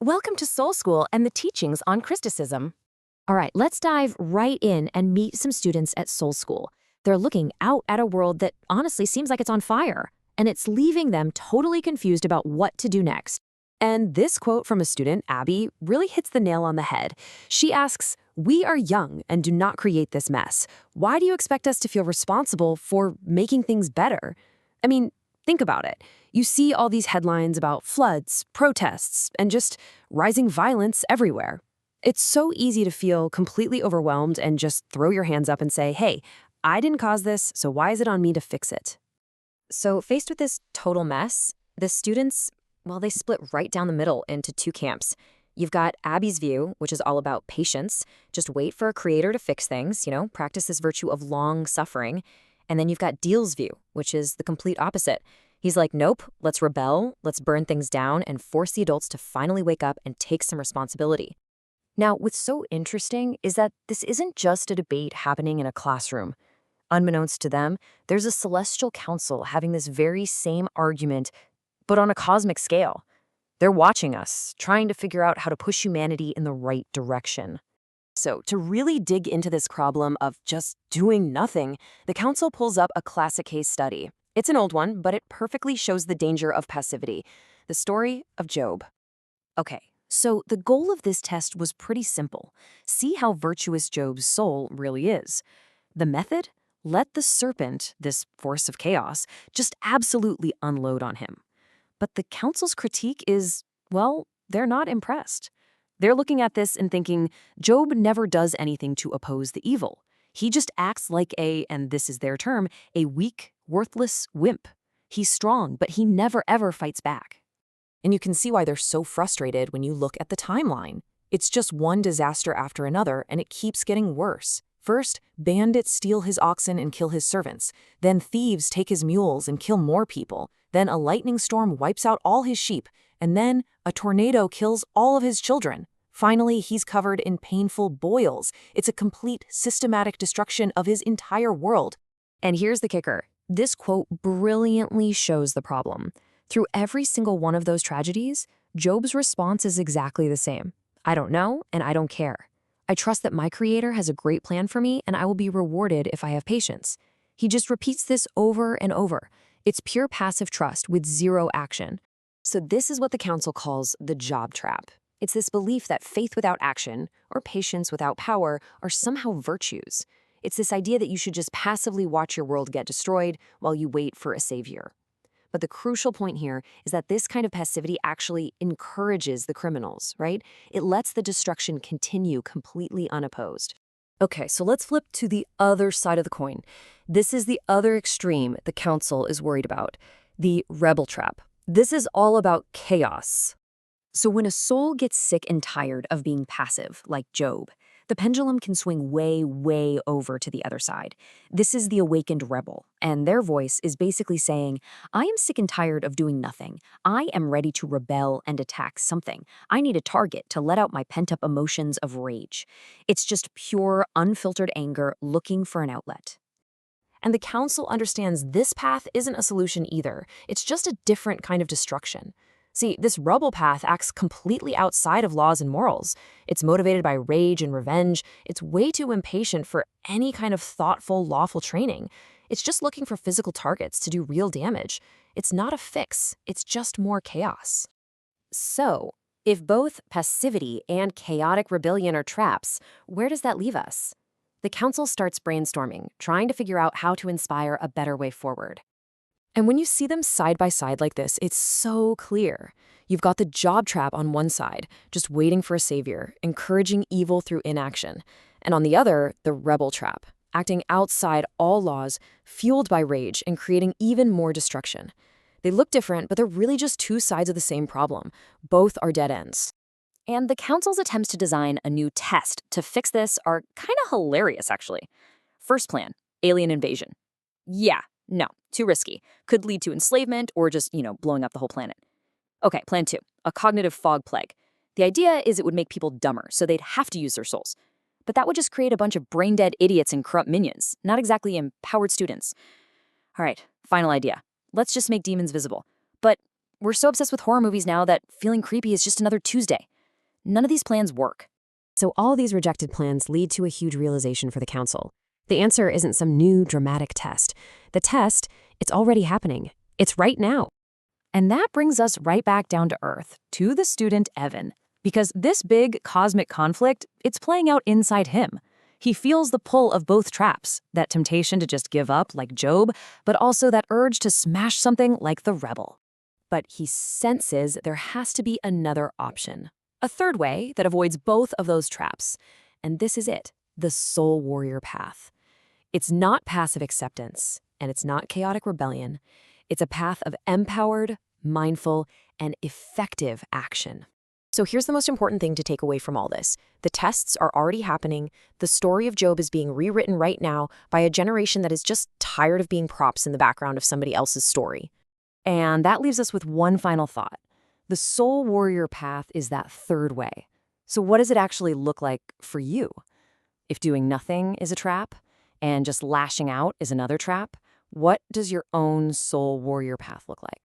Welcome to Soul School and the teachings on Crysticism. All right, let's dive right in and meet some students at Soul School. They're looking out at a world that honestly seems like it's on fire, and it's leaving them totally confused about what to do next. And this quote from a student, Abby, really hits the nail on the head. She asks, "We are young and do not create this mess. Why do you expect us to feel responsible for making things better?" I mean, think about it. You see all these headlines about floods, protests, and just rising violence everywhere. It's so easy to feel completely overwhelmed and just throw your hands up and say, hey, I didn't cause this, so why is it on me to fix it? So, faced with this total mess, the students, well, they split right down the middle into two camps. You've got Abby's view, which is all about patience. Just wait for a creator to fix things, practice this virtue of long suffering. And then you've got Deal's view, which is the complete opposite. He's like, nope, let's rebel, let's burn things down, and force the adults to finally wake up and take some responsibility. Now, what's so interesting is that this isn't just a debate happening in a classroom. Unbeknownst to them, there's a celestial council having this very same argument, but on a cosmic scale. They're watching us, trying to figure out how to push humanity in the right direction. So, to really dig into this problem of just doing nothing, the council pulls up a classic case study. It's an old one, but it perfectly shows the danger of passivity. The story of Job. Okay, so the goal of this test was pretty simple. See how virtuous Job's soul really is. The method? Let the serpent, this force of chaos, just absolutely unload on him. But the council's critique is, well, they're not impressed. They're looking at this and thinking, Job never does anything to oppose the evil. He just acts like and this is their term, a weak, worthless wimp. He's strong, but he never ever fights back. And you can see why they're so frustrated when you look at the timeline. It's just one disaster after another, and it keeps getting worse. First, bandits steal his oxen and kill his servants. Then thieves take his mules and kill more people. Then a lightning storm wipes out all his sheep. And then a tornado kills all of his children. Finally, he's covered in painful boils. It's a complete systematic destruction of his entire world. And here's the kicker. This quote brilliantly shows the problem. Through every single one of those tragedies, Job's response is exactly the same. I don't know, and I don't care. I trust that my Creator has a great plan for me, and I will be rewarded if I have patience. He just repeats this over and over. It's pure passive trust with zero action. So this is what the council calls the job trap. It's this belief that faith without action or patience without power are somehow virtues. It's this idea that you should just passively watch your world get destroyed while you wait for a savior. But the crucial point here is that this kind of passivity actually encourages the criminals, right? It lets the destruction continue completely unopposed. Okay, so let's flip to the other side of the coin. This is the other extreme the council is worried about, the rebel trap. This is all about chaos. So when a soul gets sick and tired of being passive, like Job, the pendulum can swing way, way over to the other side. This is the awakened rebel, and their voice is basically saying, I am sick and tired of doing nothing. I am ready to rebel and attack something. I need a target to let out my pent-up emotions of rage. It's just pure, unfiltered anger looking for an outlet. And the council understands this path isn't a solution either. It's just a different kind of destruction. See, this rebel path acts completely outside of laws and morals. It's motivated by rage and revenge. It's way too impatient for any kind of thoughtful, lawful training. It's just looking for physical targets to do real damage. It's not a fix. It's just more chaos. So, if both passivity and chaotic rebellion are traps, where does that leave us? The council starts brainstorming, trying to figure out how to inspire a better way forward. And when you see them side by side like this, it's so clear. You've got the job trap on one side, just waiting for a savior, encouraging evil through inaction. And on the other, the rebel trap, acting outside all laws, fueled by rage and creating even more destruction. They look different, but they're really just two sides of the same problem. Both are dead ends. And the council's attempts to design a new test to fix this are kind of hilarious, actually. First plan, alien invasion. Yeah. No, too risky. Could lead to enslavement or just, blowing up the whole planet. Okay, plan 2, a cognitive fog plague. The idea is it would make people dumber, so they'd have to use their souls. But that would just create a bunch of brain-dead idiots and corrupt minions, not exactly empowered students. All right, final idea. Let's just make demons visible. But We're so obsessed with horror movies now that feeling creepy is just another Tuesday. None of these plans work. So all these rejected plans lead to a huge realization for the council. The answer isn't some new dramatic test. The test, it's already happening. It's right now. And that brings us right back down to earth, to the student Evan. Because this big cosmic conflict, it's playing out inside him. He feels the pull of both traps, that temptation to just give up like Job, but also that urge to smash something like the rebel. But he senses there has to be another option. A third way that avoids both of those traps. And this is it, the soul warrior path. It's not passive acceptance, and it's not chaotic rebellion. It's a path of empowered, mindful, and effective action. So here's the most important thing to take away from all this. The tests are already happening. The story of Job is being rewritten right now by a generation that is just tired of being props in the background of somebody else's story. And that leaves us with one final thought. The soul warrior path is that third way. So what does it actually look like for you? If doing nothing is a trap, and just lashing out is another trap, what does your own soul warrior path look like?